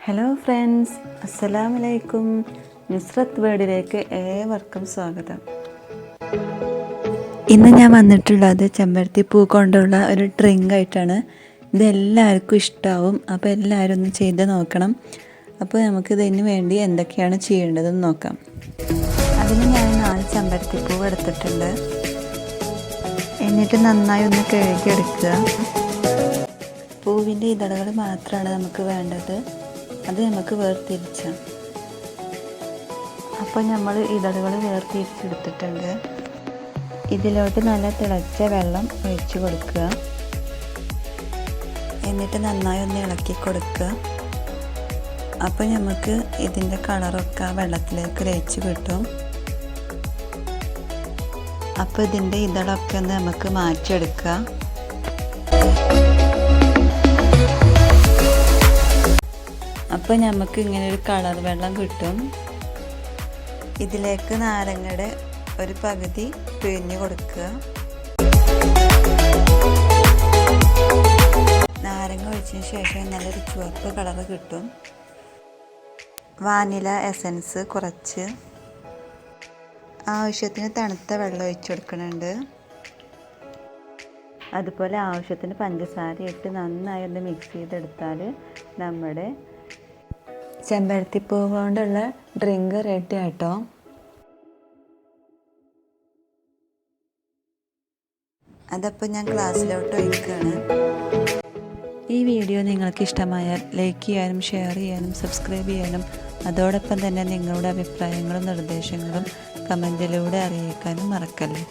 Hello friends, അസ്സലാമു അലൈക്കും. നുസ്രത്ത് വേർഡിലേക്ക് ഏവർക്കും സ്വാഗതം. ഇന്ന് ഞാൻ വന്നിട്ടുള്ളത് ചെമ്പരത്തി പൂ കൊണ്ടുള്ള ഒരു ഡ്രിങ്ക് ആയിട്ടാണ്. ഇതെല്ലാവർക്കും ഇഷ്ടമാവും. അപ്പോൾ എല്ലാവരും ഒന്ന് ചെയ്ത് നോക്കണം. അപ്പോൾ നമുക്കിതിന് വേണ്ടി എന്തൊക്കെയാണ് ചെയ്യേണ്ടതെന്ന് നോക്കാം. അതിന് ഞാൻ 4 ചെമ്പരത്തി പൂവ് എടുത്തിട്ടുണ്ട്. എന്നിട്ട് നന്നായി ഒന്ന് കഴുകിയെടുക്കുക. പൂവിൻ്റെ ഇതളുകൾ മാത്രമാണ് നമുക്ക് വേണ്ടത്. അത് നമുക്ക് വേർതിരിച്ചാം. അപ്പോൾ നമ്മൾ ഇതളുകൾ വേർതിരിച്ചെടുത്തിട്ടുണ്ട്. ഇതിലോട്ട് നല്ല തിളച്ച വെള്ളം ഒഴിച്ച് കൊടുക്കുക. എന്നിട്ട് നന്നായി ഒന്ന് ഇളക്കി കൊടുക്കുക. അപ്പോൾ നമുക്ക് ഇതിൻ്റെ കളറൊക്കെ ആ വെള്ളത്തിലേക്ക് ലയിച്ച് കിട്ടും. അപ്പോൾ ഇതിൻ്റെ ഇതളൊക്കെ ഒന്ന് നമുക്ക് മാറ്റിയെടുക്കുക. അപ്പോൾ നമുക്ക് ഇങ്ങനെ ഒരു കളർ വെള്ളം കിട്ടും. ഇതിലേക്ക് നാരങ്ങയുടെ ഒരു പകുതി പിഴിഞ്ഞ് കൊടുക്കുക. നാരങ്ങ ഒഴിച്ചതിന് ശേഷം നല്ലൊരു ചുവപ്പ് കളർ കിട്ടും. വാനില എസൻസ് കുറച്ച്, ആവശ്യത്തിന് തണുത്ത വെള്ളം ഒഴിച്ചു കൊടുക്കുന്നുണ്ട്. അതുപോലെ ആവശ്യത്തിന് പഞ്ചസാര ഇട്ട് നന്നായി ഒന്ന് മിക്സ് ചെയ്തെടുത്താൽ നമ്മുടെ ചെമ്പരത്തിപ്പൂ കൊണ്ടുള്ള ഡ്രിങ്ക് റെഡി ആട്ടോ. അതപ്പോൾ ഞാൻ ഗ്ലാസ്സിലോട്ട് ഒഴിക്കുകയാണ്. ഈ വീഡിയോ നിങ്ങൾക്ക് ഇഷ്ടമായാൽ ലൈക്ക് ചെയ്യാനും ഷെയർ ചെയ്യാനും സബ്സ്ക്രൈബ് ചെയ്യാനും അതോടൊപ്പം തന്നെ നിങ്ങളുടെ അഭിപ്രായങ്ങളും നിർദ്ദേശങ്ങളും കമൻറ്റിലൂടെ അറിയിക്കാനും മറക്കല്ലേ.